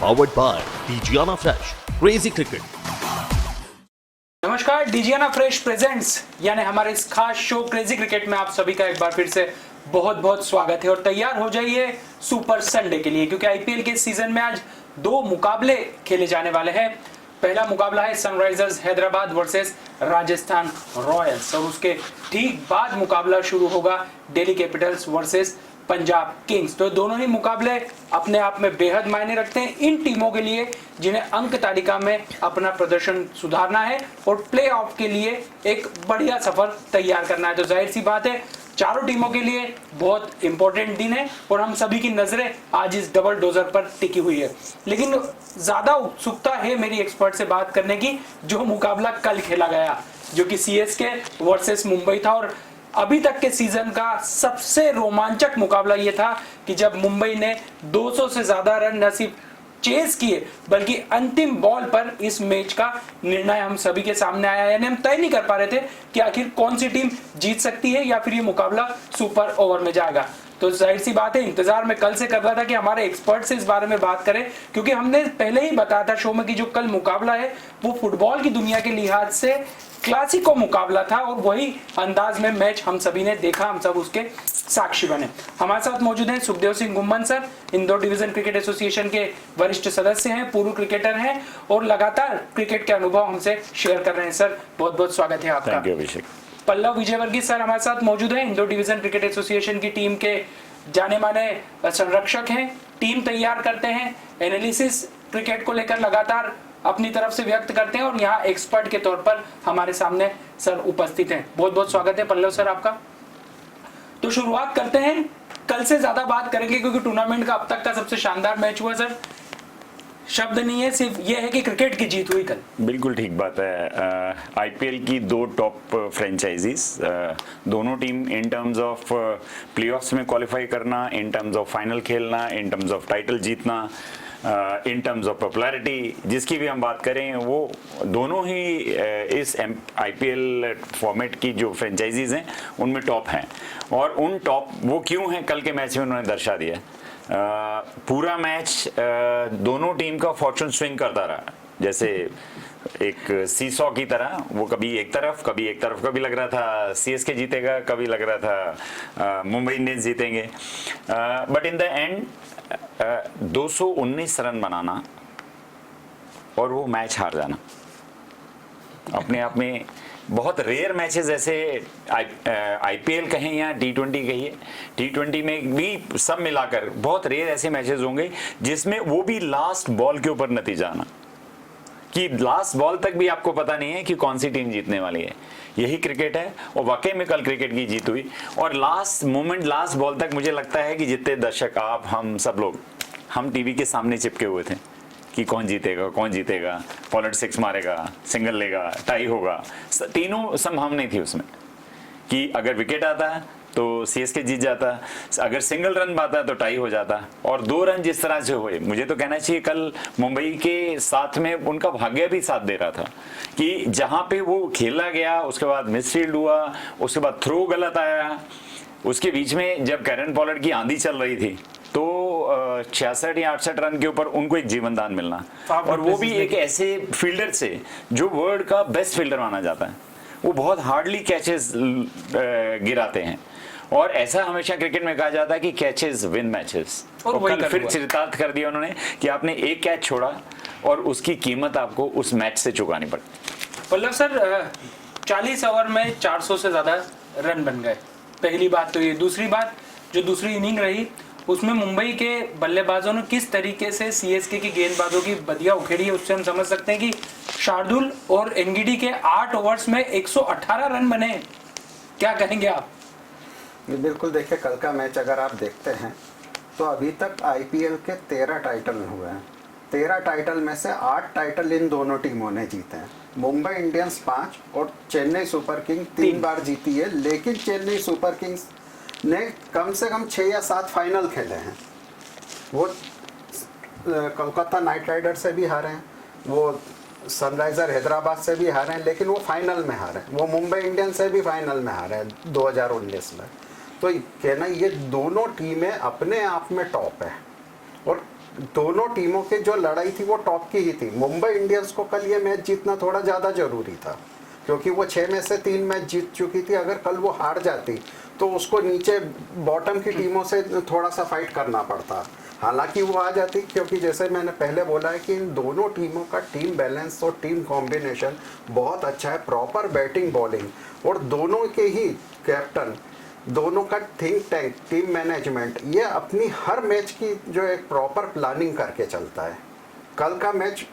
powered by Digiana Fresh, Crazy Cricket। नमस्कार, Digiana fresh presents यानी हमारे इस खास शो क्रेजी क्रिकेट में आप सभी का एक बार फिर से बहुत बहुत स्वागत है। और तैयार हो जाइए सुपर संडे के लिए, क्योंकि आईपीएल के सीजन में आज दो मुकाबले खेले जाने वाले हैं। पहला मुकाबला है Sunrisers Hyderabad versus Rajasthan Royals, और उसके ठीक बाद मुकाबला शुरू होगा Delhi Capitals versus Punjab Kings. तो दोनों ही मुकाबले अपने आप में बेहद मायने रखते हैं इन टीमों के लिए जिन्हें अंक तालिका में अपना प्रदर्शन सुधारना है और प्लेऑफ के लिए एक बढ़िया सफर तैयार करना है। तो जाहिर सी बात है, चारों टीमों के लिए बहुत इंपॉर्टेंट दिन है और हम सभी की नजरें आज इस डबल डोजर पर टिकी हुई है। लेकिन ज्यादा उत्सुकता है मेरी एक्सपर्ट से बात करने की, जो मुकाबला कल खेला गया, जो कि सीएसके वर्सेस मुंबई था। और अभी तक के सीजन का सबसे रोमांचक मुकाबला यह था कि जब मुंबई ने 200 से ज्यादा रन न सिर्फ चेस किए बल्कि अंतिम बॉल पर इस मैच का निर्णय हम सभी के सामने आया। यानी हम तय नहीं कर पा रहे थे कि आखिर कौन सी टीम जीत सकती है या फिर ये मुकाबला सुपर ओवर में जाएगा। तो जाहिर सी बात है, इंतजार मैं कल से कर रहा था कि हमारे एक्सपर्ट से इस बारे में बात करें, क्योंकि हमने पहले ही बताया था शो में कि जो कल मुकाबला है वो फुटबॉल की दुनिया के लिहाज से क्लासिको मुकाबला था और वही अंदाज में मैच हम सभी ने देखा, हम सब उसके साक्षी बने। हमारे साथ मौजूद हैं Sukhdev Singh Gumman sir, Indore division cricket association के वरिष्ठ सदस्य हैं, पूर्व क्रिकेटर हैं और लगातार क्रिकेट के अनुभव हमसे शेयर कर रहे हैं। सर, बहुत बहुत स्वागत है आपका। Thank you Abhishek. Pallav Vijayvargiya sir हमारे साथ मौजूद हैं, इंदौर डिवीजन क्रिकेट एसोसिएशन की टीम के जाने माने संरक्षक हैं, टीम तैयार करते हैं, एनालिसिस क्रिकेट को लेकर लगातार अपनी तरफ से व्यक्त करते हैं और यहाँ एक्सपर्ट के तौर पर हमारे सामने सर उपस्थित हैं। बहुत बहुत स्वागत है पल्लव सर आपका। तो शुरुआत करते हैं, कल से ज्यादा बात करेंगे क्योंकि टूर्नामेंट का अब तक का सबसे शानदार मैच हुआ सर। शब्द नहीं है, सिर्फ ये है कि क्रिकेट की जीत हुई कल। बिल्कुल ठीक बात है। आईपीएल की दो टॉप फ्रेंचाइजीज, दोनों team in terms of playoffs में क्वालिफाई करना, इन टर्म्स ऑफ फाइनल खेलना, इन टर्म्स ऑफ टाइटल जीतना, इन टर्म्स ऑफ पॉपुलैरिटी, जिसकी भी हम बात करें, वो दोनों ही इस आईपीएल फॉर्मेट की जो फ्रेंचाइजीज हैं उनमें टॉप हैं। और उन टॉप वो क्यों हैं, कल के मैच में उन्होंने दर्शा दिया। पूरा मैच दोनों टीम का फॉर्चून स्विंग करता रहा, जैसे एक सीसॉ की तरह। वो कभी एक तरफ कभी लग रहा था सीएसके जीतेगा, कभी लग रहा था मुंबई इंडियंस जीतेंगे। But in the end 219 run बनाना और वो मैच हार जाना अपने आप में बहुत रेयर मैचेस, ऐसे आईपीएल कहें या टी20 कहिए, टी20 में भी सब मिलाकर बहुत रेयर ऐसे मैचेस होंगे जिसमें वो भी लास्ट बॉल के ऊपर नतीजा आना, कि लास्ट बॉल तक भी आपको पता नहीं है कि कौन सी टीम जीतने वाली है। यही क्रिकेट है और वाकई में कल क्रिकेट की जीत हुई। और लास्ट मोमेंट, लास्ट बॉल तक मुझे लगता है कि जितने दर्शक, आप, हम सब लोग, हम टीवी के सामने चिपके हुए थे कि कौन जीतेगा, पॉलर सिक्स मारेगा, सिंगल लेगा, टाई होगा। तीनों संभावनाएं थी उसमें कि अगर विकेट आता है तो सीएसके जीत जाता, अगर सिंगल रन पाता तो टाई हो जाता। और 2 रन जिस तरह से हुए, मुझे तो कहना चाहिए कल मुंबई के साथ में उनका भाग्य भी साथ दे रहा था कि जहां पे वो खेला गया, उसके बाद मिसफील्ड हुआ, उसके बाद थ्रो गलत आया, उसके बीच में जब कैरन पॉलर्ड की आंधी चल रही थी तो 66 या 68 रन के ऊपर उनको एक जीवन दान मिलना, और वो भी एक ऐसे फील्डर से जो वर्ल्ड का बेस्ट फील्डर माना जाता है। वो बहुत हार्डली कैचेस गिराते हैं और ऐसा हमेशा क्रिकेट में कहा जाता है कि कैचेस विन मैचेस। और कल फिर चरितार्थ कर दिया उन्होंने कि आपने एक कैच छोड़ा और उसकी कीमत आपको उस मैच से चुकानी पड़ी। पल्लव सर, 40 ओवर में 400 से ज्यादा रन बन गए, पहली बात तो ये। दूसरी बात, जो दूसरी इनिंग रही उसमें मुंबई के बल्लेबाजों ने किस तरीके से सीएसके की गेंदबाजों की बदिया उखेड़ी है, उससे हम समझ सकते हैं कि शार्दुल और एनगीडी के 8 ओवर्स में 118 रन बने। क्या कहेंगे आप? बिल्कुल, देखिए कल का मैच अगर आप देखते हैं तो अभी तक आईपीएल के 13 टाइटल हुए हैं। 13 टाइटल में से 8 टाइटल इन दोनों टीमों ने जीते हैं। मुंबई इंडियंस 5 और चेन्नई सुपर किंग 3 बार जीती है, लेकिन चेन्नई सुपर किंग्स ने कम से कम 6 या 7 फाइनल खेले हैं। वो कोलकाता नाइट राइडर्स से भी हारे हैं, वो सनराइजर हैदराबाद से भी हारे हैं, लेकिन वो फाइनल में हारे हैं। वो मुंबई इंडियंस से भी फाइनल में हारे हैं 2019 में। तो कहना ये दोनों टीमें अपने आप में टॉप है और दोनों टीमों की जो लड़ाई थी वो टॉप की ही थी। मुंबई इंडियंस को कल ये मैच जीतना थोड़ा ज़्यादा जरूरी था, क्योंकि वो 6 में से 3 मैच जीत चुकी थी। अगर कल वो हार जाती तो उसको नीचे बॉटम की टीमों से थोड़ा सा फाइट करना पड़ता। हालांकि वो आ जाती, क्योंकि जैसे मैंने पहले बोला है कि इन दोनों टीमों का टीम बैलेंस और टीम कॉम्बिनेशन बहुत अच्छा है, प्रॉपर बैटिंग बॉलिंग, और दोनों के ही कैप्टन, दोनों का थिंक टैंक, टीम मैनेजमेंट, ये अपनी हर मैच की जो एक प्रॉपर प्लानिंग करके चलता है। कल का match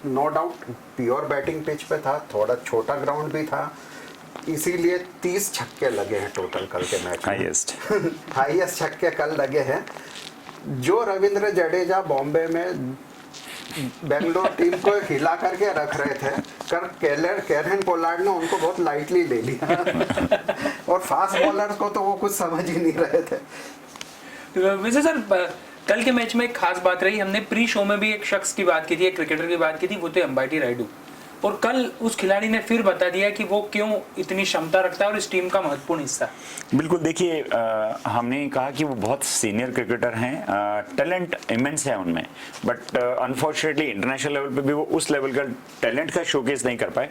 no doubt pure batting pitch पे था, थोड़ा छोटा ग्राउंड भी था, इसीलिए 30 छक्के लगे हैं टोटल कल के मैच में। हाईएस्ट छक्के कल लगे हैं। जो रविंद्र जडेजा बॉम्बे में बेंगलोर टीम को हिला करके रख रहे थे, कैरन पोलार्ड ने उनको बहुत लाइटली ले लिया और फास्ट बॉलर्स को तो वो कुछ समझ ही नहीं रहे थे। वैसे सर कल के मैच में एक खास बात रही, हमने प्री शो में भी एक शख्स की बात की थी, एक क्रिकेटर की बात की थी, वो तो अंबाटी रायडू, और कल उस खिलाड़ी ने फिर बता दिया कि वो क्यों इतनी क्षमता रखता है और इस टीम का महत्वपूर्ण हिस्सा। बिल्कुल, देखिए हमने कहा कि वो बहुत सीनियर क्रिकेटर हैं, टैलेंट इमेंस है उनमें, बट अनफॉर्चुनेटली इंटरनेशनल लेवल पे भी वो उस लेवल का टैलेंट का शोकेस नहीं कर पाए।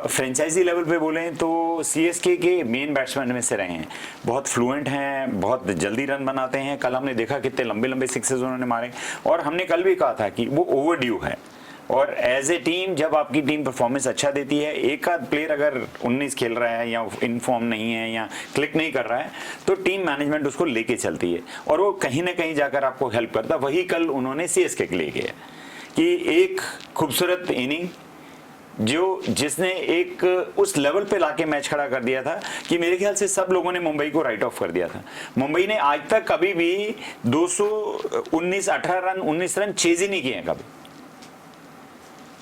फ्रेंचाइजी लेवल पे बोलें तो सीएसके के मेन बैट्समैन में से रहे हैं, बहुत फ्लुएंट हैं, बहुत जल्दी रन बनाते हैं। कल हमने देखा कितने लंबे लंबे सिक्सेस उन्होंने मारे, और हमने कल भी कहा था कि वो ओवरड्यू है। और एज ए टीम जब आपकी टीम परफॉर्मेंस अच्छा देती है, एक आध प्लेयर अगर 19 खेल रहा है या इन फॉर्म नहीं है या क्लिक नहीं कर रहा है, तो टीम मैनेजमेंट उसको लेके चलती है और वो कहीं ना कहीं जाकर आपको हेल्प करता। वही कल उन्होंने सीएसके के लिए किया कि एक खूबसूरत इनिंग जिसने एक उस लेवल पे लाके मैच खड़ा कर दिया था कि मेरे ख्याल से सब लोगों ने मुंबई को राइट ऑफ कर दिया था। मुंबई ने आज तक कभी भी 19 रन चेज ही नहीं किए हैं कभी,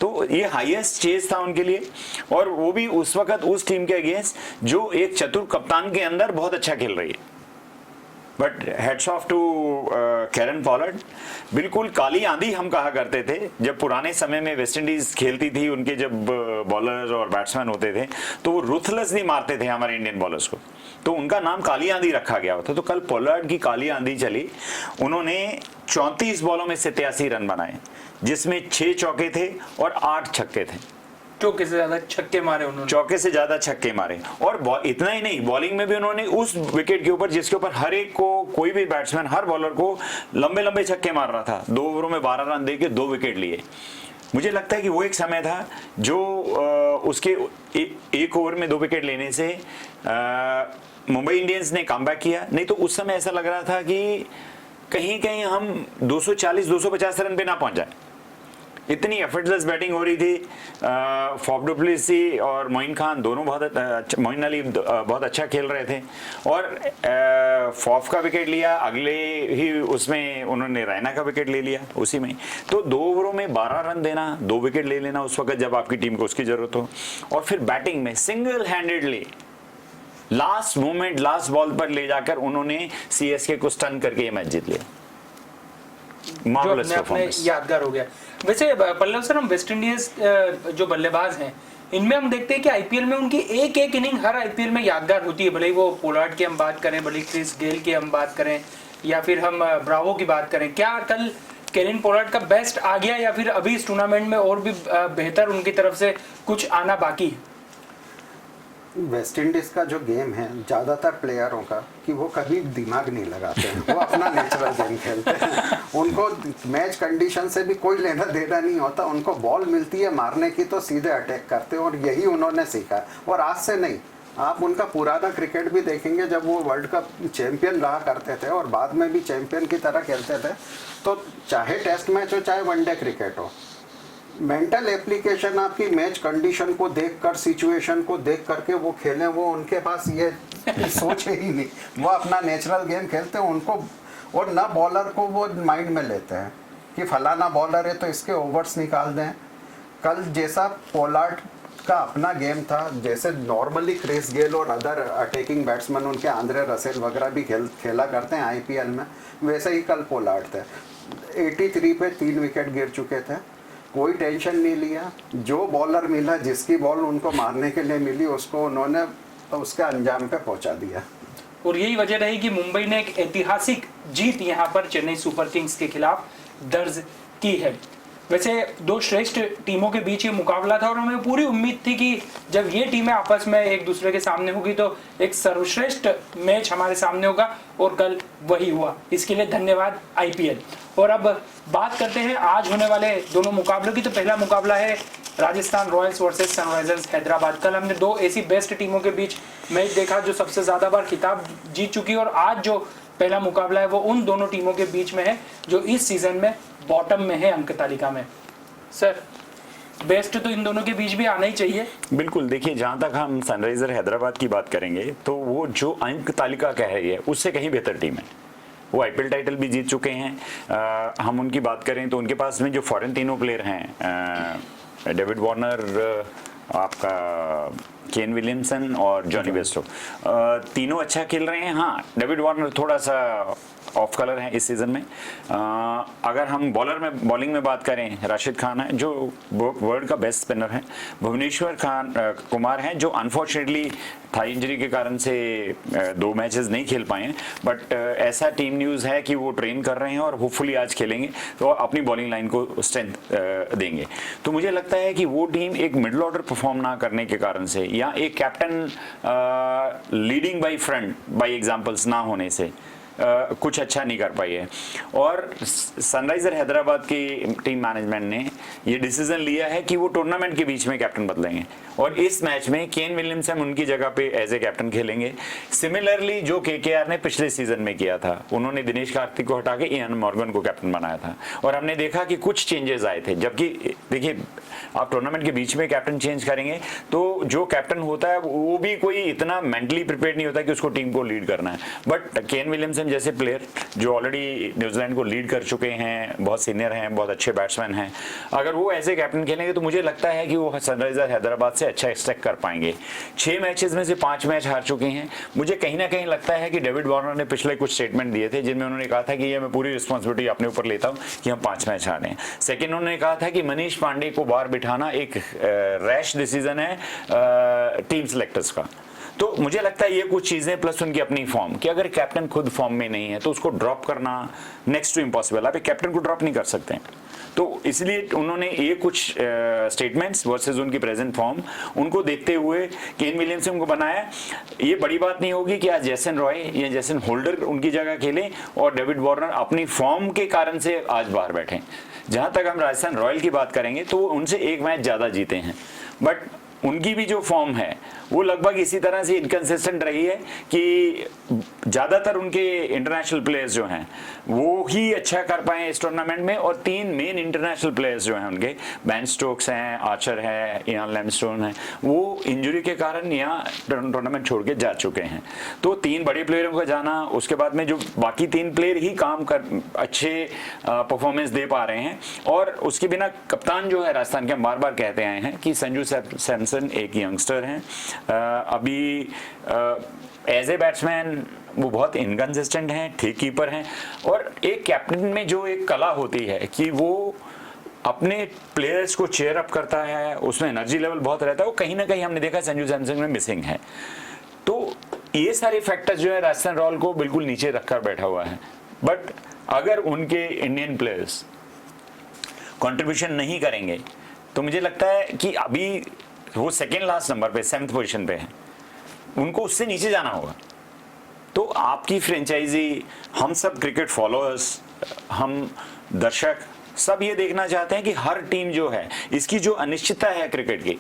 तो ये हाईएस्ट चेज था उनके लिए, और वो भी उस वक्त उस टीम के अगेंस्ट जो एक चतुर कप्तान के अंदर बहुत अच्छा खेल रही है। But heads off to Kieron Pollard, बिल्कुल काली आंधी हम कहा करते थे जब पुराने समय में वेस्ट इंडीज खेलती थी, उनके जब बॉलर और बैट्समैन होते थे तो वो रुथलेसली मारते थे हमारे इंडियन बॉलर्स को, तो उनका नाम काली आंधी रखा गया होता। तो कल पोलार्ड की काली आंधी चली, उन्होंने 34 बॉलों में 87 रन बनाए, जिसमें 6 चौके थे और 8 छक्के थे। चौके से ज्यादा छक्के मारे उन्होंने, चौके से ज्यादा छक्के मारे, और इतना ही नहीं, बॉलिंग में भी उन्होंने उस विकेट के ऊपर जिसके ऊपर हर एक को, कोई भी बैट्समैन, हर बॉलर को लंबे लंबे छक्के मार रहा था, 2 ओवरों में 12 रन देके 2 विकेट लिए। मुझे लगता है कि वो एक समय था जो उसके एक ओवर में 2 विकेट लेने से मुंबई इंडियंस ने कमबैक किया। नहीं तो उस समय ऐसा लग रहा था कि कहीं कहीं हम 240-250 रन पे ना पहुंच जाए, इतनी एफर्टलेस बैटिंग हो रही थी। फॉफ डु प्लेसी और मोइन खान दोनों मोइन अली बहुत अच्छा खेल रहे थे, और फॉफ का विकेट लिया, अगले ही उसमें उन्होंने रैना का विकेट ले लिया उसी में। तो 2 ओवरों में 12 रन देना, 2 विकेट ले लेना उस वक्त जब आपकी टीम को उसकी जरूरत हो, और फिर बैटिंग में single handedly last moment, last ball पर ले जाकर उन्होंने सीएसके को स्टन करके ये मैच जीत लिया। जो अपने यादगार हो गया। वैसे पल्लव सर, हम वेस्ट इंडीज जो बल्लेबाज हैं, इनमें हम देखते हैं कि आईपीएल में उनकी एक एक इनिंग हर आईपीएल में यादगार होती है, भले ही वो पोलार्ड की हम बात करें, भले क्रिस गेल की हम बात करें, या फिर हम ब्रावो की बात करें। क्या कल कैरन पोलार्ड का बेस्ट आ गया, या फिर अभी इस टूर्नामेंट में और भी बेहतर उनकी तरफ से कुछ आना बाकी है? वेस्ट इंडीज का जो गेम है ज़्यादातर प्लेयरों का, कि वो कभी दिमाग नहीं लगाते हैं, वो अपना नेचुरल गेम खेलते हैं। उनको मैच कंडीशन से भी कोई लेना देना नहीं होता, उनको बॉल मिलती है मारने की तो सीधे अटैक करते हैं, और यही उन्होंने सीखा। और आज से नहीं, आप उनका पुराना क्रिकेट भी देखेंगे, जब वो वर्ल्ड कप चैंपियन रहा करते थे और बाद में भी चैंपियन की तरह खेलते थे, तो चाहे टेस्ट मैच हो चाहे वनडे क्रिकेट हो, मेंटल एप्लीकेशन आपकी मैच कंडीशन को देखकर, सिचुएशन को देख करके वो खेलें, वो उनके पास ये सोच ही नहीं, वो अपना नेचुरल गेम खेलते हैं। उनको, और ना बॉलर को वो माइंड में लेते हैं कि फलाना बॉलर है तो इसके ओवर्स निकाल दें। कल जैसा पोलार्ड का अपना गेम था, जैसे नॉर्मली क्रिस गेल और अदर अटैकिंग बैट्समैन उनके आंद्रे रसेल वगैरह भी खेला करते हैं आईपीएल में, वैसे ही कल पोलार्ड थे। 83 पे 3 विकेट गिर चुके थे, कोई टेंशन नहीं लिया, जो बॉलर मिला, जिसकी बॉल उनको मारने के लिए मिली, उसको उन्होंने उसके अंजाम पे पहुंचा दिया। और यही वजह रही कि मुंबई ने एक ऐतिहासिक जीत यहां पर चेन्नई सुपर किंग्स के खिलाफ दर्ज की है। वैसे दो श्रेष्ठ टीमों के बीच ये मुकाबला था और हमें पूरी उम्मीद थी कि जब ये टीमें आपस में एक दूसरे के सामने होगी तो एक सर्वश्रेष्ठ मैच हमारे सामने होगा, और कल वही हुआ। इसके लिए धन्यवाद आईपीएल। और अब बात करते हैं आज होने वाले दोनों मुकाबलों की। तो पहला मुकाबला है Rajasthan Royals versus Sunrisers Hyderabad. कल हमने दो ऐसी बेस्ट टीमों के बीच मैच देखा जो सबसे ज्यादा बार खिताब जीत चुकी है, और आज जो पहला मुकाबला है वो उन दोनों टीमों के बीच में है जो इस सीजन में बॉटम में है अंक तालिका में। सर, बेस्ट तो इन दोनों के बीच भी आना ही चाहिए। बिल्कुल, देखिए जहां तक हम सनराइजर हैदराबाद की बात करेंगे तो वो जो अंक तालिका कह रही है उससे कहीं बेहतर टीम है। वो आईपीएल टाइटल भी जीत चुके हैं। हम उनकी बात करें तो उनके पास में जो फॉरेन तीनों प्लेयर हैं, डेविड वार्नर, आपका केन विलियमसन और जॉनी बेस्टो, तीनों अच्छा खेल रहे हैं। हाँ, डेविड वार्नर थोड़ा सा ऑफ कलर है इस सीजन में। अगर हम बॉलिंग में बात करें, राशिद खान है जो वर्ल्ड का बेस्ट स्पिनर है, भुवनेश्वर कुमार हैं जो अनफॉर्चुनेटली थाई इंजरी के कारण से 2 मैचेस नहीं खेल पाए, बट ऐसा टीम न्यूज़ है कि वो ट्रेन कर रहे हैं और होपफुली आज खेलेंगे तो अपनी बॉलिंग लाइन को स्ट्रेंथ देंगे। तो मुझे लगता है कि वो टीम एक मिडिल ऑर्डर परफॉर्म ना करने के कारण से या एक captain leading by front by examples ना होने से कुछ अच्छा नहीं कर पाई है। और सनराइजर हैदराबाद की टीम मैनेजमेंट ने ये डिसीजन लिया है कि वो टूर्नामेंट के बीच में कैप्टन बदलेंगे और इस मैच में केन विलियमसन उनकी जगह पे एज ए कैप्टन खेलेंगे। सिमिलरली जो केकेआर ने पिछले सीजन में किया था, उन्होंने दिनेश कार्तिक को हटा के इयान मॉर्गन को कैप्टन बनाया था और हमने देखा कि कुछ चेंजेस आए थे। जबकि देखिए, आप टूर्नामेंट के बीच में कैप्टन चेंज करेंगे तो जो कैप्टन होता है वो भी कोई इतना मेंटली प्रिपेयर नहीं होता कि उसको टीम को लीड करना है। बट केन विलियमसन जैसे प्लेयर जो ऑलरेडी न्यूजीलैंड को लीड कर चुके हैं, बहुत सीनियर हैं, बहुत अच्छे बैट्समैन हैं, अगर वो ऐसे कैप्टन खेलेंगे तो मुझे लगता है कि वो सनराइजर हैदराबाद से अच्छा एक्सपेक्ट कर पाएंगे। 6 मैचेस में से 5 मैच हार चुके हैं। मुझे कहीं ना कहीं लगता है कि डेविड वार्नर ने पिछले कुछ स्टेटमेंट दिए थे जिनमें उन्होंने कहा था कि ये मैं पूरी रिस्पॉन्सिबिलिटी अपने ऊपर लेता हूं कि हम 5 मैच हारे हैं। सेकेंड, उन्होंने कहा था कि मनीष पांडे को बाहर बिठाना एक रैश डिसीजन है टीम सेलेक्टर्स का। तो मुझे लगता है ये कुछ चीजें प्लस उनकी अपनी फॉर्म कि अगर कैप्टन खुद फॉर्म में नहीं है तो उसको ड्रॉप करना नेक्स्ट टू इम्पॉसिबल। आप एक कैप्टन को ड्रॉप नहीं कर सकते हैं। तो इसलिए उन्होंने ये कुछ स्टेटमेंट्स वर्सेस उनकी प्रेजेंट फॉर्म उनको देखते हुए केन विलियमसन को बनाया। ये बड़ी बात नहीं होगी कि आज जैसन रॉय या जैसन होल्डर उनकी जगह खेले और डेविड वार्नर अपनी फॉर्म के कारण से आज बाहर बैठे। जहां तक हम राजस्थान रॉयल की बात करेंगे तो उनसे 1 मैच ज्यादा जीते हैं, बट उनकी भी जो फॉर्म है वो लगभग इसी तरह से इनकंसिस्टेंट रही है कि ज़्यादातर उनके इंटरनेशनल प्लेयर्स जो हैं वो ही अच्छा कर पाए इस टूर्नामेंट में। और 3 मेन इंटरनेशनल प्लेयर्स जो हैं उनके, बेन स्टोक्स हैं, आर्चर है, इयान लैमस्टोन है, वो इंजरी के कारण यहाँ टूर्नामेंट छोड़ के जा चुके हैं। तो 3 बड़े प्लेयरों का जाना, उसके बाद में जो बाकी 3 प्लेयर ही काम कर अच्छे परफॉर्मेंस दे पा रहे हैं। और उसके बिना कप्तान जो है राजस्थान के, हम बार बार कहते आए हैं कि संजू सैमसन एक यंगस्टर हैं, अभी एज ए बैट्समैन वो बहुत इनकंसिस्टेंट हैं, ठीक कीपर हैं। और एक कैप्टन में जो एक कला होती है कि वो अपने प्लेयर्स को चेयर अप करता है, उसमें एनर्जी लेवल बहुत रहता है, वो कहीं ना कहीं हमने देखा संजू सैमसन में मिसिंग है। तो ये सारे फैक्टर्स जो है राजस्थान रॉयल को बिल्कुल नीचे रखकर बैठा हुआ है। बट अगर उनके इंडियन प्लेयर्स कंट्रीब्यूशन नहीं करेंगे तो मुझे लगता है कि अभी वो सेकेंड लास्ट नंबर पे 7th पोजीशन पे है, उनको उससे नीचे जाना होगा। तो आपकी फ्रेंचाइजी, हम सब क्रिकेट फॉलोअर्स, हम दर्शक सब ये देखना चाहते हैं कि हर टीम जो है, इसकी जो अनिश्चितता है क्रिकेट की,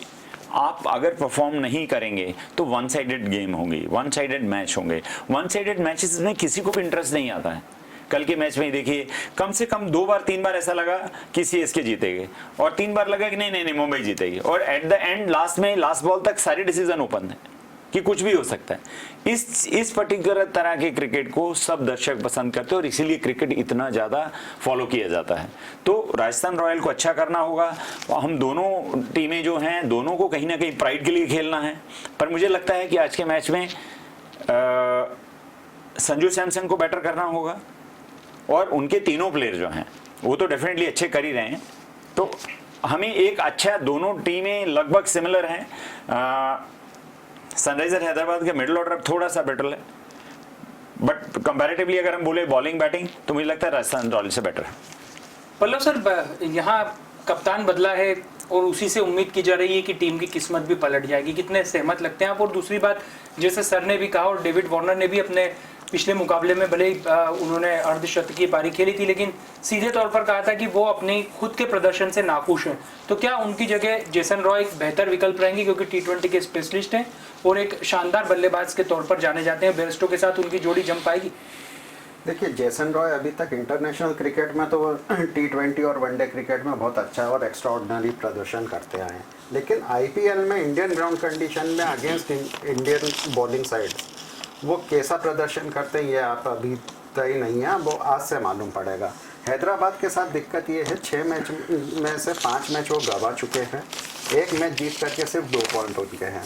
आप अगर परफॉर्म नहीं करेंगे तो वन साइडेड गेम होंगी, वन साइडेड मैच होंगे। वन साइडेड मैचेस में किसी को भी इंटरेस्ट नहीं आता है। कल के मैच में देखिए, कम से कम 2 बार 3 बार ऐसा लगा कि सीएसके जीतेगी और 3 बार लगा कि नहीं मुंबई जीतेगी, और एट द एंड लास्ट में लास्ट बॉल तक सारे डिसीजन ओपन है कि कुछ भी हो सकता है। इस पर्टिकुलर तरह के क्रिकेट को सब दर्शक पसंद करते हैं और इसीलिए क्रिकेट इतना ज़्यादा फॉलो किया जाता है। तो राजस्थान रॉयल को अच्छा करना होगा। हम दोनों टीमें जो हैं, दोनों को कहीं ना कहीं प्राइड के लिए खेलना है। पर मुझे लगता है कि आज के मैच में संजू सैमसन को बेटर करना होगा और उनके तीनों प्लेयर जो हैं वो तो डेफिनेटली अच्छे कर ही रहे हैं। तो हमें एक अच्छा, दोनों टीमें लगभग सिमिलर हैं। सनराइजर हैदराबाद के मिडिल ऑर्डर थोड़ा सा बेटर है, कंपैरेटिवली अगर हम बोले बॉलिंग बैटिंग तो मुझे लगता है राजस्थान रॉयल्स से बेटर है। पल्लव सर, यहाँ कप्तान बदला है और उसी से उम्मीद की जा रही है कि टीम की किस्मत भी पलट जाएगी, कितने सहमत लगते हैं आप? और दूसरी बात, जैसे सर ने भी कहा और डेविड वार्नर ने भी अपने पिछले मुकाबले में भले ही उन्होंने अर्धशतकीय पारी खेली थी, लेकिन सीधे तौर पर कहा था कि वो अपनी खुद के प्रदर्शन से नाखुश हैं। तो क्या उनकी जगह जेसन रॉय एक बेहतर विकल्प रहेंगे, क्योंकि T20 के स्पेशलिस्ट हैं और एक शानदार बल्लेबाज के तौर पर जाने जाते हैं? बेयरस्टो के साथ उनकी जोड़ी जम पाएगी? देखिए, जेसन रॉय अभी तक इंटरनेशनल क्रिकेट में तो T20 और वनडे क्रिकेट में बहुत अच्छा और एक्स्ट्राऑर्डिनरी प्रदर्शन करते आए हैं, लेकिन IPL में इंडियन ग्राउंड कंडीशन में अगेंस्ट इंडियन बॉलिंग साइड वो कैसा प्रदर्शन करते हैं ये आप अभी तय नहीं है, वो आज से मालूम पड़ेगा। हैदराबाद के साथ दिक्कत ये है, 6 मैच में से 5 मैच वो गंवा चुके हैं, 1 मैच जीत करके सिर्फ 2 पॉइंट हो चुके हैं,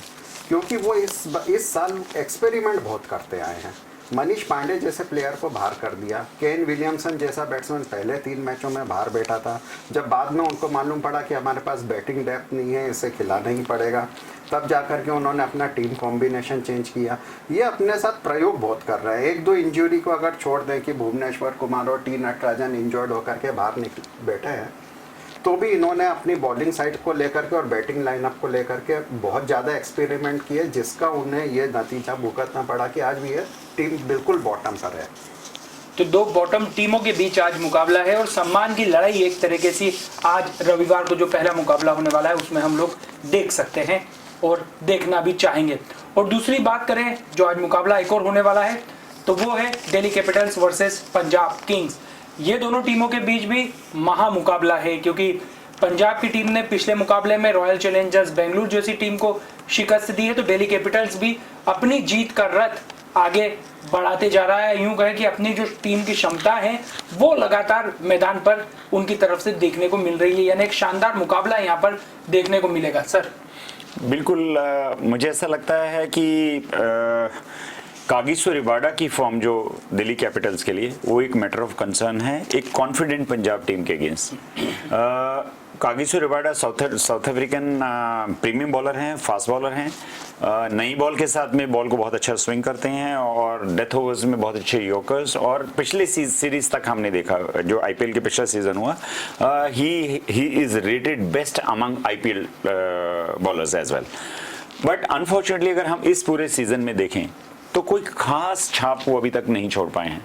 क्योंकि वो इस साल एक्सपेरिमेंट बहुत करते आए हैं। मनीष पांडे जैसे प्लेयर को बाहर कर दिया, केन विलियमसन जैसा बैट्समैन पहले 3 मैचों में बाहर बैठा था, जब बाद में उनको मालूम पड़ा कि हमारे पास बैटिंग डेप्थ नहीं है, इसे खिलाना ही पड़ेगा, तब जाकर के उन्होंने अपना टीम कॉम्बिनेशन चेंज किया। ये अपने साथ प्रयोग बहुत कर रहे हैं। 1-2 इंजरी को अगर छोड़ दें कि भुवनेश्वर कुमार और टी नटराजन इंजर्ड होकर के बाहर बैठे हैं, तो भी इन्होंने अपनी बॉलिंग साइड को लेकर के और बैटिंग लाइनअप को लेकर के बहुत ज़्यादा एक्सपेरिमेंट किए, जिसका उन्हें ये नतीजा भुगतना पड़ा कि आज भी ये टीम बिल्कुल बॉटम पर है। तो 2 बॉटम टीमों के बीच आज मुकाबला है और सम्मान की लड़ाई एक तरीके से आज रविवार को जो पहला मुकाबला होने वाला है उसमें हम लोग देख सकते हैं और देखना भी चाहेंगे। और दूसरी बात करें, जो आज मुकाबला एक और होने वाला है तो वो है Delhi Capitals versus Punjab Kings. ये दोनों टीमों के बीच भी महा मुकाबला है, क्योंकि पंजाब की टीम ने पिछले मुकाबले में रॉयल चैलेंजर्स बेंगलुरु जैसी टीम को शिकस्त दी है, तो दिल्ली कैपिटल्स भी अपनी जीत का रथ आगे बढ़ाते जा रहा है। यूं कहें कि अपनी जो टीम की क्षमता है वो लगातार मैदान पर उनकी तरफ से देखने को मिल रही है, यानी एक शानदार मुकाबला यहाँ पर देखने को मिलेगा। सर बिल्कुल, मुझे ऐसा लगता है कि कागिसो रबाडा की फॉर्म जो दिल्ली कैपिटल्स के लिए वो एक मैटर ऑफ कंसर्न है, एक कॉन्फिडेंट पंजाब टीम के against. Kagiso Rabada south African premium bowler हैं, फास्ट बॉलर हैं, नई बॉल के साथ में बॉल को बहुत अच्छा स्विंग करते हैं और डेथ ओवर्स में बहुत अच्छे यॉर्कर्स, और पिछले सीरीज तक हमने देखा जो IPL के पिछला सीजन हुआ, he is rated best among IPL bowlers as well. But unfortunately अगर हम इस पूरे सीजन में देखें तो कोई खास छाप वो अभी तक नहीं छोड़ पाए हैं।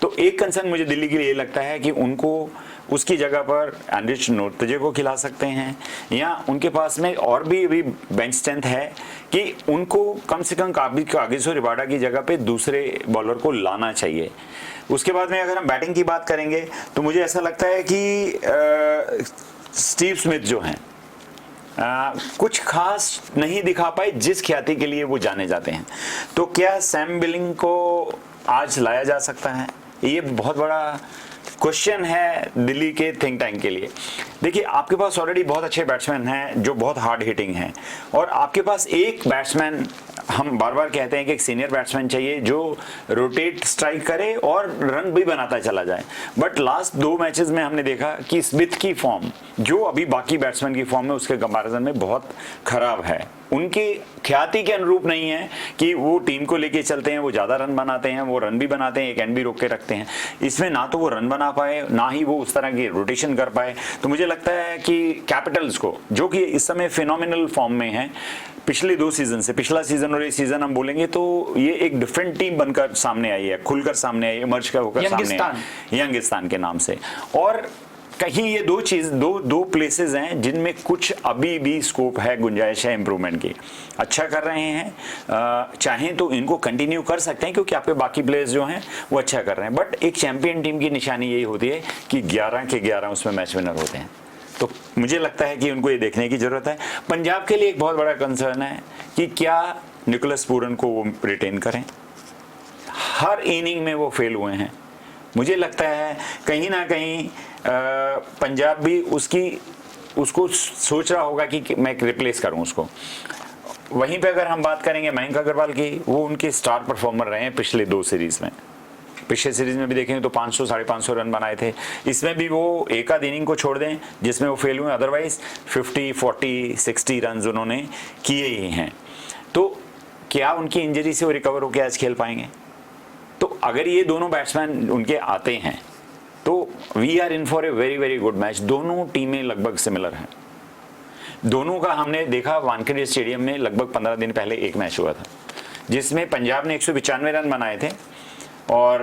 तो एक कंसर्न मुझे दिल्ली के लिए लगता है कि उनको उसकी जगह पर एंड्रिच नोर्तजे को खिला सकते हैं, या उनके पास में और भी अभी बेंच स्ट्रेंथ है कि उनको कम से कम कागिसो रबाडा की जगह पे दूसरे बॉलर को लाना चाहिए। उसके बाद में अगर हम बैटिंग की बात करेंगे तो मुझे ऐसा लगता है कि स्टीव स्मिथ जो हैं कुछ खास नहीं दिखा पाए जिस ख्याति के लिए वो जाने जाते हैं। तो क्या सैम बिलिंग को आज लाया जा सकता है? ये बहुत बड़ा क्वेश्चन है दिल्ली के थिंक टैंक के लिए। देखिए, आपके पास ऑलरेडी बहुत अच्छे बैट्समैन हैं जो बहुत हार्ड हिटिंग हैं, और आपके पास एक बैट्समैन, हम बार बार कहते हैं कि एक सीनियर बैट्समैन चाहिए जो रोटेट स्ट्राइक करे और रन भी बनाता चला जाए। बट लास्ट 2 मैचेस में हमने देखा कि स्मिथ की फॉर्म जो अभी बाकी बैट्समैन की फॉर्म है उसके कंपैरिजन में बहुत खराब है, उनकी ख्याति के अनुरूप नहीं है कि वो टीम को लेके चलते हैं, वो ज़्यादा रन बनाते हैं, वो रन भी बनाते हैं, एक एंड भी रोक के रखते हैं। इसमें ना तो वो रन बना पाए, ना ही वो उस तरह की रोटेशन कर पाए। तो मुझे लगता है कि कैपिटल्स को, जो कि इस समय फिनोमिनल फॉर्म में है पिछले 2 सीजन से, पिछला सीजन और ये सीजन हम बोलेंगे तो ये एक डिफरेंट टीम बनकर सामने आई है, खुलकर सामने आई है, मर्ज कर होकर सामने आई है यंगिस्तान के नाम से। और कहीं ये दो प्लेसेस हैं जिनमें कुछ अभी भी स्कोप है, गुंजाइश है इम्प्रूवमेंट की। अच्छा कर रहे हैं, चाहें तो इनको कंटिन्यू कर सकते हैं क्योंकि आपके बाकी प्लेयर्स जो हैं वो अच्छा कर रहे हैं। बट एक चैंपियन टीम की निशानी यही होती है कि 11 के 11 उसमें मैच विनर होते हैं। तो मुझे लगता है कि उनको ये देखने की जरूरत है। पंजाब के लिए एक बहुत बड़ा कंसर्न है कि क्या निकोलस पूरन को वो रिटेन करें। हर इनिंग में वो फेल हुए हैं। मुझे लगता है कहीं ना कहीं पंजाब भी उसको सोच रहा होगा कि मैं रिप्लेस करूं उसको। वहीं पे अगर हम बात करेंगे मयंक अग्रवाल की, वो उनके स्टार परफॉर्मर रहे हैं पिछले 2 सीरीज में। पिछले सीरीज में भी देखेंगे तो 500 550 रन बनाए थे। इसमें भी वो एक आध इनिंग को छोड़ दें जिसमें वो फेल हुए, अदरवाइज 50 40 60 रन उन्होंने किए ही हैं। तो क्या उनकी इंजरी से वो रिकवर होकर आज खेल पाएंगे? तो अगर ये दोनों बैट्समैन उनके आते हैं तो we are in for a very very good match. दोनों टीमें लगभग सिमिलर हैं। दोनों का हमने देखा वानखेड़े स्टेडियम में लगभग 15 दिन पहले एक मैच हुआ था जिसमें पंजाब ने 195 रन बनाए थे और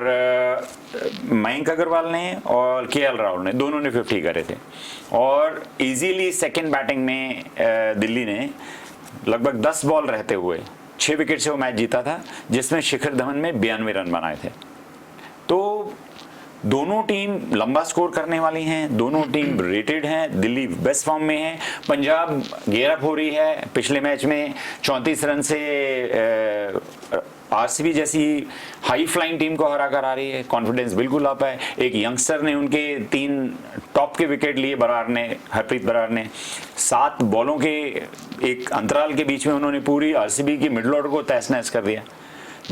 मयंक अग्रवाल ने और केएल राहुल ने दोनों ने 50 करे थे। और इजीली सेकंड बैटिंग में दिल्ली ने लगभग 10 बॉल रहते हुए 6 विकेट से वो मैच जीता था, जिसमें शिखर धवन ने 92 रन बनाए थे। तो दोनों टीम लंबा स्कोर करने वाली हैं, दोनों टीम रेटेड हैं, दिल्ली बेस्ट फॉर्म में है, पंजाब गेयर अप हो रही है। पिछले मैच में 34 रन से आरसीबी जैसी हाई फ्लाइंग टीम को हरा कर आ रही है। कॉन्फिडेंस बिल्कुल अप है। एक यंगस्टर ने उनके 3 टॉप के विकेट लिए, हरप्रीत बरार ने 7 बॉलों के एक अंतराल के बीच में उन्होंने पूरी आरसीबी की मिडल ऑर्डर को तहस नहस कर दिया।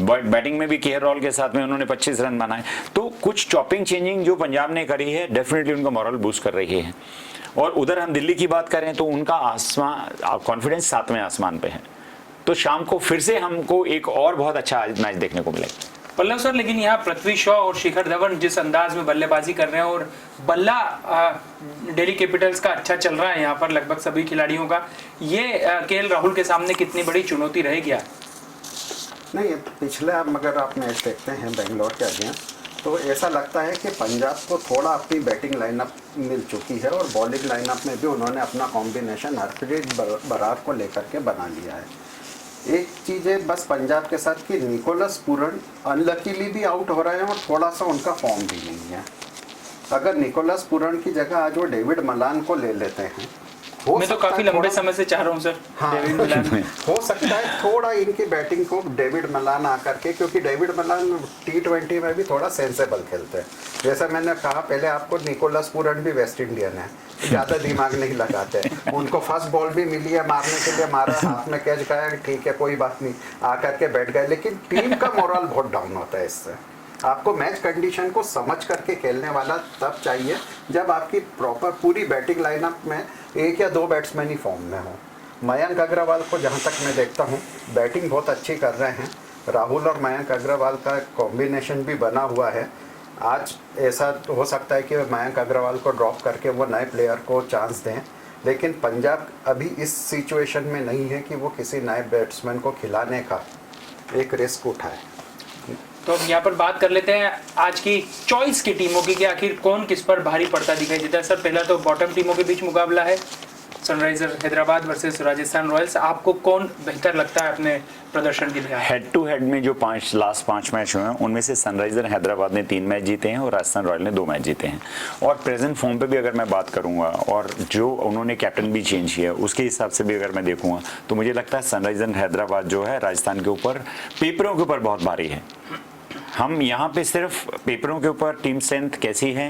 बैटिंग में भी केएल राहुल के साथ में उन्होंने 25 रन बनाए। तो कुछ चॉपिंग चेंजिंग जो पंजाब ने करी है डेफिनेटली उनका मॉरल बूस्ट कर रही है। और उधर हम दिल्ली की बात करें तो उनका कॉन्फिडेंस 7वें आसमान पे है। तो शाम को फिर से हमको एक और बहुत अच्छा मैच देखने को मिलेगा। पल्लव सर, लेकिन यहाँ पृथ्वी शॉ और शिखर धवन जिस अंदाज में बल्लेबाजी कर रहे हैं और बल्ला दिल्ली कैपिटल्स का अच्छा चल रहा है यहाँ पर लगभग सभी खिलाड़ियों का, ये केएल राहुल के सामने कितनी बड़ी चुनौती रहेगी? नहीं, पिछले अगर आप मैच देखते हैं बेंगलोर के अगेंस्ट तो ऐसा लगता है कि पंजाब को थोड़ा अपनी बैटिंग लाइनअप मिल चुकी है और बॉलिंग लाइनअप में भी उन्होंने अपना कॉम्बिनेशन हरप्रीत बरार को लेकर के बना लिया है। एक चीज़ है बस पंजाब के साथ कि निकोलस पूरन अनलकीली भी आउट हो रहे हैं और थोड़ा सा उनका फॉर्म भी नहीं है। अगर निकोलस पूरन की जगह आज वो डेविड मलान को ले लेते हैं, मैं तो काफी लंबे समय से चाह रहा हूँ सर। हाँ, डेविड मलान हो सकता है थोड़ा इनकी बैटिंग को डेविड मलान आकर के, क्योंकि डेविड मलान T20 में भी थोड़ा सेंसेबल खेलते हैं। जैसा मैंने कहा पहले आपको, निकोलस पूरन भी वेस्ट इंडियन है, ज़्यादा दिमाग नहीं लगाते। उनको फर्स्ट बॉल भी मिली है मारने के लिए, मारा, हाथ में कैच खाया, ठीक है कोई बात नहीं, आकर के बैठ गए। लेकिन टीम का मोरल बहुत डाउन होता है इससे। आपको मैच कंडीशन को समझ करके खेलने वाला तब चाहिए जब आपकी प्रॉपर पूरी बैटिंग लाइनअप में 1 या 2 बैट्समैन ही फॉर्म में हो। मयंक अग्रवाल को जहां तक मैं देखता हूं बैटिंग बहुत अच्छी कर रहे हैं। राहुल और मयंक अग्रवाल का कॉम्बिनेशन भी बना हुआ है। आज ऐसा हो सकता है कि मयंक अग्रवाल को ड्रॉप करके वो नए प्लेयर को चांस दें, लेकिन पंजाब अभी इस सिचुएशन में नहीं है कि वो किसी नए बैट्समैन को खिलाने का एक रिस्क उठाए। तो हम यहाँ पर बात कर लेते हैं आज की चॉइस की टीमों की कि आखिर कौन किस पर भारी पड़ता दिखाई देता है। सर, पहला तो बॉटम टीमों के बीच मुकाबला है, Sunriser Hyderabad versus Rajasthan Royals. आपको कौन बेहतर लगता है अपने प्रदर्शन के लिए? हेड टू हेड में जो लास्ट 5 मैच हुए हैं उनमें से सनराइजर हैदराबाद ने 3 मैच जीते हैं और राजस्थान रॉयल ने 2 मैच जीते हैं। और प्रेजेंट फॉर्म पे भी अगर मैं बात करूंगा और जो उन्होंने कैप्टन भी चेंज किया उसके हिसाब से भी अगर मैं देखूंगा तो मुझे लगता है सनराइजर हैदराबाद जो है राजस्थान के ऊपर, पेपरों के ऊपर बहुत भारी है। हम यहाँ पे सिर्फ पेपरों के ऊपर टीम स्ट्रेंथ कैसी है,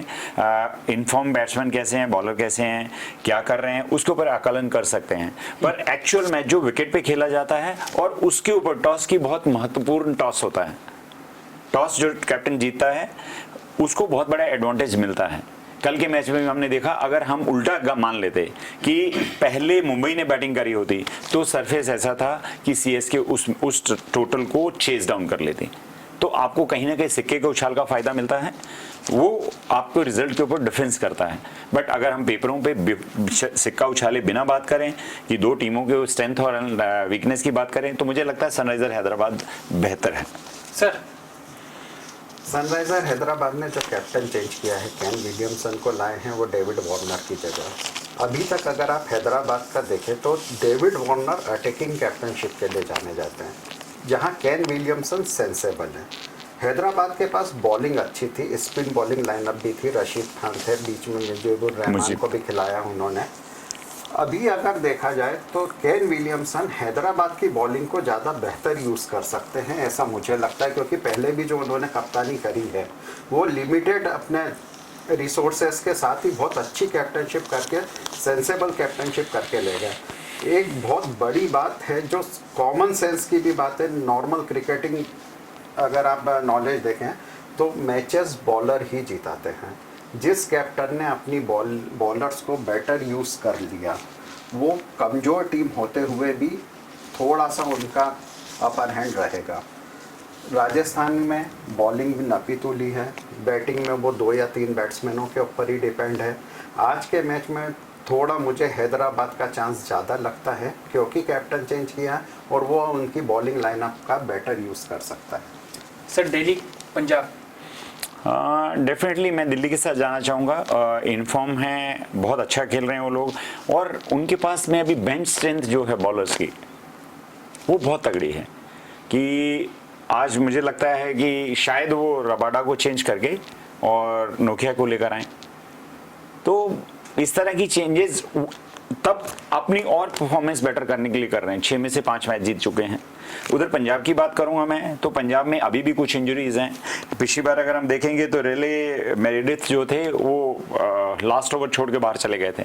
इनफॉर्म बैट्समैन कैसे हैं, बॉलर कैसे हैं, क्या कर रहे हैं, उसके ऊपर आकलन कर सकते हैं। पर एक्चुअल मैच जो विकेट पे खेला जाता है और उसके ऊपर टॉस की बहुत महत्वपूर्ण टॉस होता है। टॉस जो कैप्टन जीतता है उसको बहुत बड़ा एडवांटेज मिलता है। कल के मैच में भी हमने देखा, अगर हम उल्टा मान लेते कि पहले मुंबई ने बैटिंग करी होती तो सरफेस ऐसा था कि सीएसके उस टोटल को चेज डाउन कर लेती, तो आपको कहीं ना कहीं सिक्के के उछाल का फायदा मिलता है, वो आपको रिजल्ट के ऊपर डिफेंस करता है। बट अगर हम पेपरों पे सिक्का उछाले बिना बात करें कि 2 टीमों के स्ट्रेंथ और वीकनेस की बात करें तो मुझे लगता है सनराइजर हैदराबाद बेहतर है। सर, सनराइजर हैदराबाद ने जो कैप्टन चेंज किया है, केन विलियमसन को लाए हैं वो डेविड वार्नर की जगह। अभी तक अगर आप हैदराबाद का देखें तो डेविड वार्नर अटैकिंग कैप्टनशिप के लिए जाने जाते हैं, जहां केन विलियमसन सेंसेबल है। हैदराबाद के पास बॉलिंग अच्छी थी, स्पिन बॉलिंग लाइनअप भी थी, रशीद खान थे, बीच में मुजीबुर रहमान को भी खिलाया उन्होंने। अभी अगर देखा जाए तो केन विलियमसन हैदराबाद की बॉलिंग को ज़्यादा बेहतर यूज़ कर सकते हैं, ऐसा मुझे लगता है, क्योंकि पहले भी जो उन्होंने कप्तानी करी है वो लिमिटेड अपने रिसोर्सेस के साथ ही बहुत अच्छी कैप्टनशिप करके, सेंसेबल कैप्टनशिप करके ले गए। एक बहुत बड़ी बात है जो कॉमन सेंस की भी बात है, नॉर्मल क्रिकेटिंग अगर आप नॉलेज देखें तो मैचेस बॉलर ही जिताते हैं। जिस कैप्टन ने अपनी बॉलर्स को बेटर यूज़ कर लिया, वो कमज़ोर टीम होते हुए भी थोड़ा सा उनका अपर हैंड रहेगा। राजस्थान में बॉलिंग भी नपी तुली है, बैटिंग में वो 2 या 3 बैट्समैनों के ऊपर ही डिपेंड है। आज के मैच में थोड़ा मुझे हैदराबाद का चांस ज़्यादा लगता है क्योंकि कैप्टन चेंज किया है और वो उनकी बॉलिंग लाइनअप का बेटर यूज़ कर सकता है। सर दिल्ली पंजाब। डेफिनेटली मैं दिल्ली के साथ जाना चाहूँगा। इनफॉर्म है, बहुत अच्छा खेल रहे हैं वो लोग, और उनके पास में अभी बेंच स्ट्रेंथ जो है बॉलर्स की वो बहुत तगड़ी है कि आज मुझे लगता है कि शायद वो रबाडा को चेंज करके और नोकिया को लेकर आए। तो इस तरह की चेंजेस तब अपनी और परफॉर्मेंस बेटर करने के लिए कर रहे हैं। 6 में से 5 मैच जीत चुके हैं। उधर पंजाब की बात करूंगा मैं, तो पंजाब में अभी भी कुछ इंजरीज हैं। पिछली बार अगर हम देखेंगे तो रेले मेरेडिथ जो थे वो लास्ट ओवर छोड़ के बाहर चले गए थे,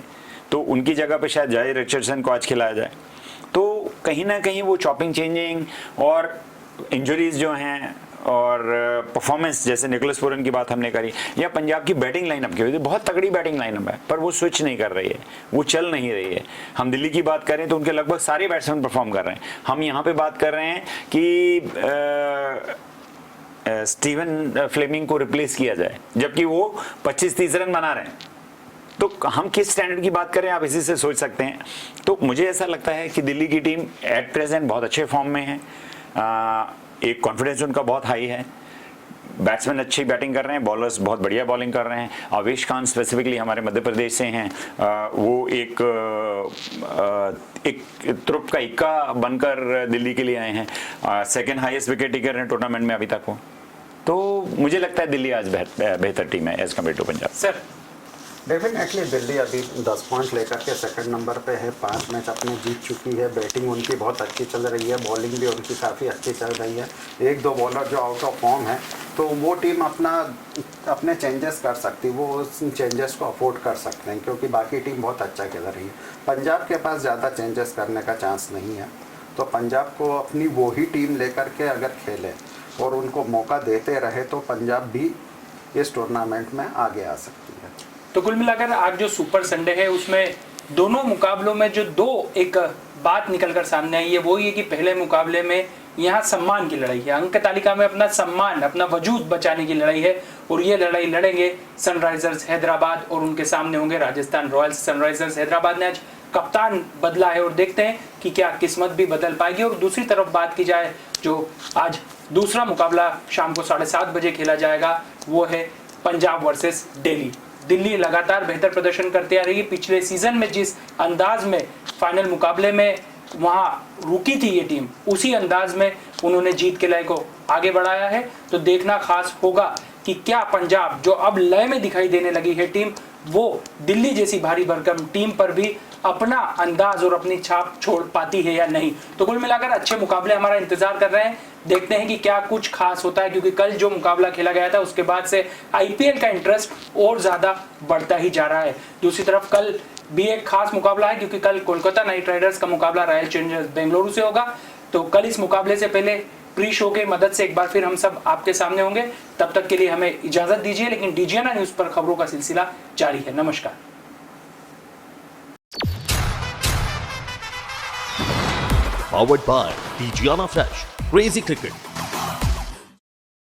तो उनकी जगह पे शायद जाय रिचर्डसन को आज खिलाया जाए। तो कहीं ना कहीं वो चॉपिंग चेंजिंग और इंजरीज जो हैं और परफॉर्मेंस, जैसे निकोलस पूरन की बात हमने करी, या पंजाब की बैटिंग लाइनअप की वजह से बहुत तगड़ी बैटिंग लाइनअप है, पर वो स्विच नहीं कर रही है, वो चल नहीं रही है। हम दिल्ली की बात करें तो उनके लगभग सारे बैट्समैन परफॉर्म कर रहे हैं। हम यहाँ पे बात कर रहे हैं कि स्टीवन फ्लेमिंग को रिप्लेस किया जाए, जबकि वो 25-30 रन बना रहे हैं। तो हम किस स्टैंडर्ड की बात करें, आप इसी से सोच सकते हैं। तो मुझे ऐसा लगता है कि दिल्ली की टीम एट प्रेजेंट बहुत अच्छे फॉर्म में है। एक कॉन्फिडेंस उनका बहुत हाई है, बैट्समैन अच्छी बैटिंग कर रहे हैं, बॉलर्स बहुत बढ़िया बॉलिंग कर रहे हैं। आवेश खान स्पेसिफिकली हमारे मध्य प्रदेश से हैं, वो एक तुरुप का इक्का बनकर दिल्ली के लिए आए हैं। सेकंड हाईएस्ट विकेट टेकर हैं टूर्नामेंट में अभी तक वो। तो मुझे लगता है दिल्ली आज बेहतर टीम है as compared to Punjab. Sir definitely Delhi अभी 10 पॉइंट लेकर के सेकंड नंबर पे है, 5 मैच अपने जीत चुकी है। बैटिंग उनकी बहुत अच्छी चल रही है, बॉलिंग भी उनकी काफ़ी अच्छी चल रही है। 1-2 बॉलर जो आउट ऑफ फॉर्म है, तो वो टीम अपने चेंजेस कर सकती, वो उस चेंजेस को अफोर्ड कर सकते हैं क्योंकि बाकी टीम बहुत अच्छा खेल रही है। पंजाब के पास ज़्यादा चेंजेस करने का चांस नहीं है, तो पंजाब को अपनी वही टीम लेकर के अगर खेले और उनको मौका देते रहे तो पंजाब भी इस टूर्नामेंट में आगे आ सकती है। तो कुल मिलाकर आज जो सुपर संडे है उसमें दोनों मुकाबलों में जो एक बात निकलकर सामने आई है वो ये कि पहले मुकाबले में यहाँ सम्मान की लड़ाई है, अंक तालिका में अपना सम्मान, अपना वजूद बचाने की लड़ाई है, और ये लड़ाई लड़ेंगे सनराइजर्स हैदराबाद और उनके सामने होंगे राजस्थान रॉयल्स। सनराइजर्स हैदराबाद ने आज कप्तान बदला है और देखते हैं कि क्या किस्मत भी बदल पाएगी। और दूसरी तरफ बात की जाए, जो आज दूसरा मुकाबला शाम को 7:30 बजे खेला जाएगा, वो है पंजाब वर्सेस दिल्ली। दिल्ली लगातार बेहतर प्रदर्शन करते आ रही है। पिछले सीजन में जिस अंदाज में फाइनल मुकाबले में वहां रुकी थी ये टीम, उसी अंदाज में उन्होंने जीत के लय को आगे बढ़ाया है। तो देखना खास होगा कि क्या पंजाब, जो अब लय में दिखाई देने लगी है टीम, वो दिल्ली जैसी भारी भरकम टीम पर भी अपना अंदाज और अपनी छाप छोड़ पाती है या नहीं। तो कुल मिलाकर अच्छे मुकाबले हमारा इंतजार कर रहे हैं। देखते हैं कि क्या कुछ खास होता है, क्योंकि कल जो मुकाबला खेला गया था उसके बाद से आईपीएल का इंटरेस्ट और ज्यादा बढ़ता ही जा रहा है। दूसरी तरफ कल भी एक खास मुकाबला है, क्योंकि कल कोलकाता नाइट राइडर्स का मुकाबला रॉयल चैलेंजर्स बेंगलुरु से होगा। तो कल इस मुकाबले से पहले प्री शो के मदद से एक बार फिर हम सब आपके सामने होंगे। तब तक के लिए हमें इजाजत दीजिए, लेकिन डीजीएनआई न्यूज पर खबरों का सिलसिला जारी है। नमस्कार। Powered by Digiana Fresh, Crazy Cricket।